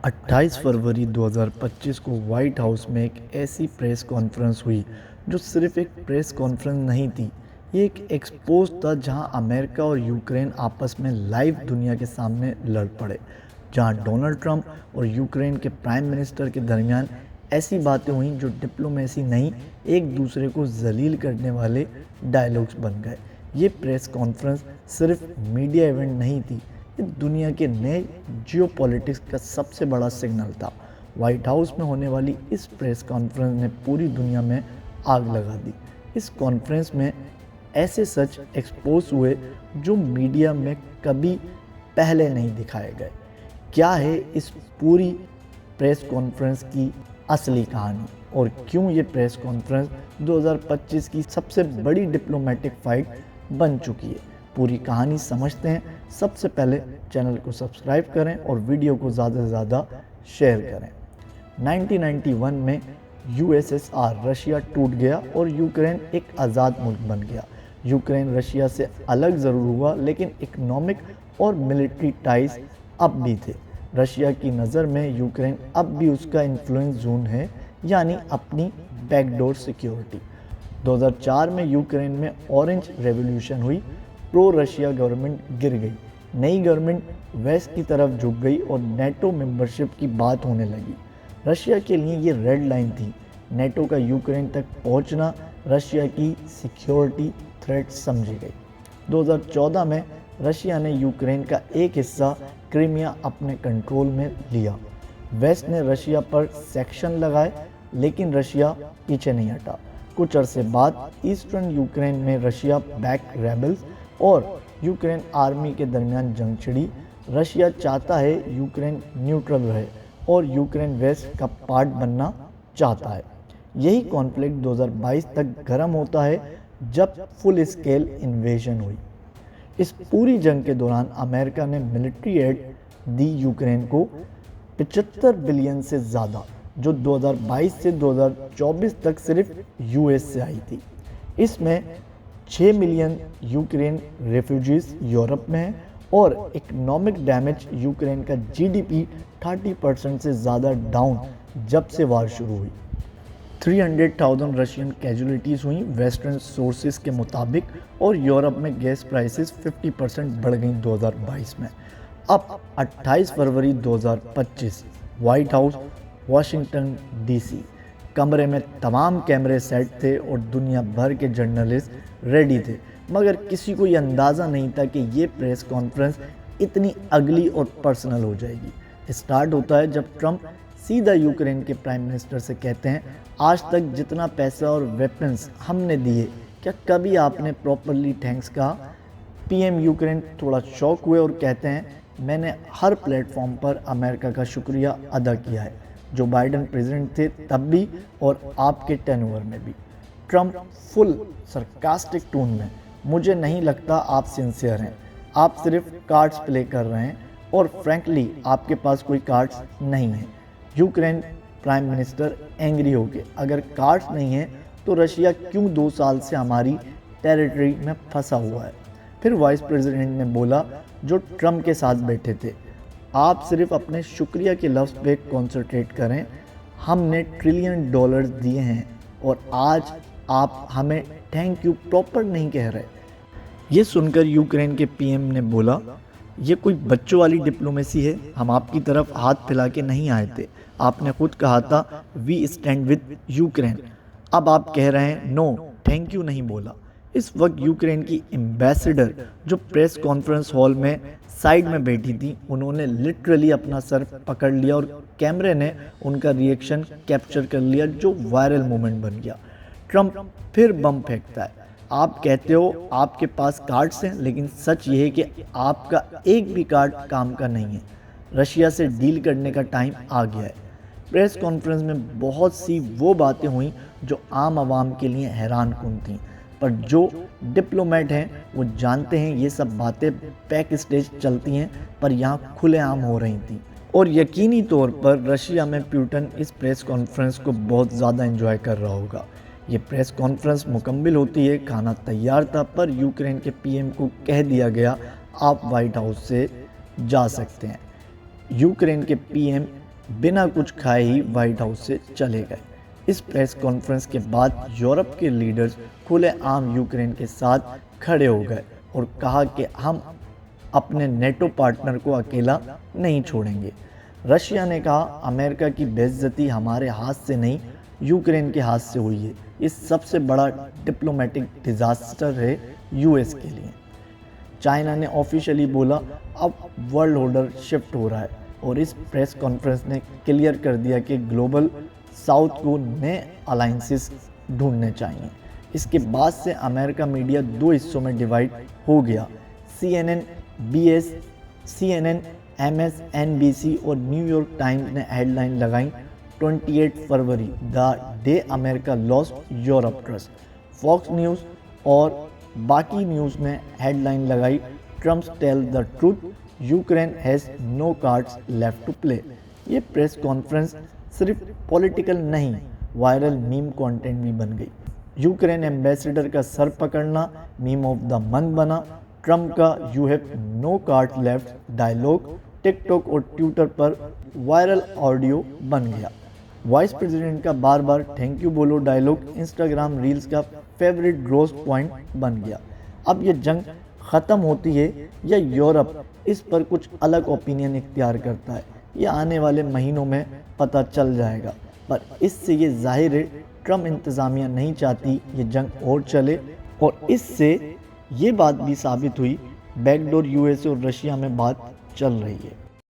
28 फरवरी 2025 को white house में एक ऐसी प्रेस कॉन्फ्रेंस हुई जो सिर्फ एक प्रेस कॉन्फ्रेंस नहीं थी। ये एक एक्सपोज था जहां अमेरिका और यूक्रेन आपस में लाइव दुनिया के सामने लड़ पड़े, जहां डोनाल्ड ट्रंप और यूक्रेन के प्राइम मिनिस्टर के दरमियान ऐसी बातें हुई जो डिप्लोमेसी नहीं, एक दूसरे को जलील करने वाले डायलॉग्स बन गए। ये प्रेस कॉन्फ्रेंस सिर्फ मीडिया इवेंट नहीं थी, ये दुनिया के नए जियोपॉलिटिक्स का सबसे बड़ा सिग्नल था। व्हाइट हाउस में होने वाली इस प्रेस कॉन्फ्रेंस ने पूरी दुनिया में आग लगा दी। इस कॉन्फ्रेंस में ऐसे सच एक्सपोज हुए जो मीडिया में कभी पहले नहीं दिखाए गए। क्या है इस पूरी प्रेस कॉन्फ्रेंस की असली कहानी और क्यों ये प्रेस कॉन्फ्रेंस 2025 की सबसे बड़ी डिप्लोमेटिक फाइट बन चुकी है? पूरी कहानी समझते हैं। सबसे पहले चैनल को सब्सक्राइब करें और वीडियो को ज़्यादा से ज़्यादा शेयर करें। 1991 में यूएसएसआर रशिया टूट गया और यूक्रेन एक आज़ाद मुल्क बन गया। यूक्रेन रशिया से अलग ज़रूर हुआ, लेकिन इकोनॉमिक और मिलिट्री टाइज अब भी थे। रशिया की नज़र में यूक्रेन अब भी उसका इन्फ्लुएंस जोन है, यानी अपनी बैकडोर सिक्योरिटी। 2004 में यूक्रेन में ऑरेंज रेवोल्यूशन हुई, प्रो रशिया गवर्नमेंट गिर गई, नई गवर्नमेंट वेस्ट की तरफ झुक गई और नेटो मेंबरशिप की बात होने लगी। रशिया के लिए ये रेड लाइन थी। नेटो का यूक्रेन तक पहुंचना रशिया की सिक्योरिटी थ्रेट समझी गई। 2014 में रशिया ने यूक्रेन का एक हिस्सा क्रीमिया अपने कंट्रोल में लिया। वेस्ट ने रशिया पर सैंक्शन लगाए, लेकिन रशिया पीछे नहीं हटा। कुछ अरसे बाद ईस्टर्न यूक्रेन में रशिया बैक रेबल्स और यूक्रेन आर्मी के दरमियान जंग छिड़ी। रशिया चाहता है यूक्रेन न्यूट्रल रहे और यूक्रेन वेस्ट का पार्ट बनना चाहता है। यही कॉन्फ्लिक्ट 2022 तक गर्म होता है, जब फुल स्केल इन्वेजन हुई। इस पूरी जंग के दौरान अमेरिका ने मिलिट्री एड दी यूक्रेन को 75 बिलियन से ज़्यादा, जो 2022 से 2024 तक सिर्फ यूएस से आई थी। इसमें 6 मिलियन यूक्रेन रेफ्यूजीज यूरोप में हैं और इकोनॉमिक डैमेज यूक्रेन का जीडीपी 30% से ज़्यादा डाउन जब से वार शुरू हुई। 300,000 रशियन कैजुअलिटीज़ हुई वेस्टर्न सोर्सेज के मुताबिक, और यूरोप में गैस प्राइसेस 50% बढ़ गई 2022 में। अब 28 फरवरी 2025 व्हाइट हाउस वाशिंगटन डीसी, कमरे में तमाम कैमरे सेट थे और दुनिया भर के जर्नलिस्ट रेडी थे, मगर किसी को ये अंदाज़ा नहीं था कि ये प्रेस कॉन्फ्रेंस इतनी अगली और पर्सनल हो जाएगी। स्टार्ट होता है जब ट्रंप सीधा यूक्रेन के प्राइम मिनिस्टर से कहते हैं, आज तक जितना पैसा और वेपन्स हमने दिए, क्या कभी आपने प्रॉपरली थैंक्स कहा? पीएम यूक्रेन थोड़ा शॉक हुए और कहते हैं, मैंने हर प्लेटफॉर्म पर अमेरिका का शुक्रिया अदा किया है, जो बाइडेन प्रेसिडेंट थे तब भी और आपके टेन्योर में भी। ट्रंप फुल सरकास्टिक टोन में, मुझे नहीं लगता आप सिंसियर हैं, आप सिर्फ कार्ड्स प्ले कर रहे हैं और फ्रैंकली आपके पास कोई कार्ड्स नहीं है। यूक्रेन प्राइम मिनिस्टर एंग्री हो गए, अगर कार्ड्स नहीं हैं तो रशिया क्यों 2 साल से हमारी टेरिटरी में फंसा हुआ है? फिर वाइस प्रेसिडेंट ने बोला, जो ट्रंप के साथ बैठे थे, आप सिर्फ अपने शुक्रिया के लफ्ज़ पे कॉन्सेंट्रेट करें, हमने $1 ट्रिलियन दिए हैं और आज आप हमें थैंक यू प्रॉपर नहीं कह रहे। ये सुनकर यूक्रेन के पीएम ने बोला, ये कोई बच्चों वाली डिप्लोमेसी है, हम आपकी तरफ हाथ फैला के नहीं आए थे, आपने खुद कहा था वी स्टैंड विद यूक्रेन, अब आप कह रहे हैं नो थैंक यू नहीं बोला। इस वक्त यूक्रेन की एम्बेसडर जो प्रेस कॉन्फ्रेंस हॉल में साइड में बैठी थी, उन्होंने लिटरली अपना सर पकड़ लिया और कैमरे ने उनका रिएक्शन कैप्चर कर लिया, जो वायरल मोमेंट बन गया। ट्रंप फिर बम फेंकता है, आप कहते हो आपके पास कार्ड्स हैं, लेकिन सच ये है कि आपका एक भी कार्ड काम का नहीं है। रशिया से डील करने का टाइम आ गया है। प्रेस कॉन्फ्रेंस में बहुत सी वो बातें हुई जो आम आवाम के लिए हैरान कुन थी, पर जो डिप्लोमेट हैं वो जानते हैं ये सब बातें बैक स्टेज चलती हैं, पर यहाँ खुलेआम हो रही थी। और यकीनी तौर पर रशिया में पुतिन इस प्रेस कॉन्फ्रेंस को बहुत ज़्यादा एंजॉय कर रहा होगा। ये प्रेस कॉन्फ्रेंस मुकम्मिल होती है, खाना तैयार था, पर यूक्रेन के पीएम को कह दिया गया आप व्हाइट हाउस से जा सकते हैं। यूक्रेन के पीएम बिना कुछ खाए ही व्हाइट हाउस से चले गए। इस प्रेस कॉन्फ्रेंस के बाद यूरोप के लीडर्स खुलेआम यूक्रेन के साथ खड़े हो गए और कहा कि हम अपने नेटो पार्टनर को अकेला नहीं छोड़ेंगे। रशिया ने कहा अमेरिका की बेइज्जती हमारे हाथ से नहीं यूक्रेन के हाथ से हुई है। ये सबसे बड़ा डिप्लोमेटिक डिजास्टर है यूएस के लिए। चाइना ने ऑफिशियली बोला अब वर्ल्ड ऑर्डर शिफ्ट हो रहा है और इस प्रेस कॉन्फ्रेंस ने क्लियर कर दिया कि ग्लोबल साउथ को नए अलायंसेस ढूंढने चाहिए। इसके बाद से अमेरिका मीडिया दो हिस्सों में डिवाइड हो गया। CNN, MSNBC और न्यूयॉर्क टाइम्स ने हेडलाइन लगाई 28 फरवरी the day America lost Europe trust. Fox news और बाकी न्यूज़ ने हेडलाइन लगाई Trump tell the truth Ukraine has no cards left to play. ये प्रेस कॉन्फ्रेंस सिर्फ पॉलिटिकल नहीं वायरल मीम कंटेंट भी बन गई। यूक्रेन एम्बेसडर का सर पकड़ना मीम ऑफ द मंथ बना। ट्रम्प का you have no card left dialogue TikTok और ट्विटर पर वायरल ऑडियो बन गया। वाइस प्रेसिडेंट का बार बार थैंक यू बोलो डायलॉग इंस्टाग्राम रील्स का फेवरेट ग्रोस पॉइंट बन गया। अब ये जंग ख़त्म होती है या यूरोप इस पर कुछ अलग ओपिनियन इख्तियार करता है, ये आने वाले महीनों में पता चल जाएगा। पर इससे ये जाहिर है ट्रम्प इंतज़ामिया नहीं चाहती ये जंग और चले, और इससे ये बात भी साबित हुई बैकडोर यूएसए और रशिया में बात चल रही है।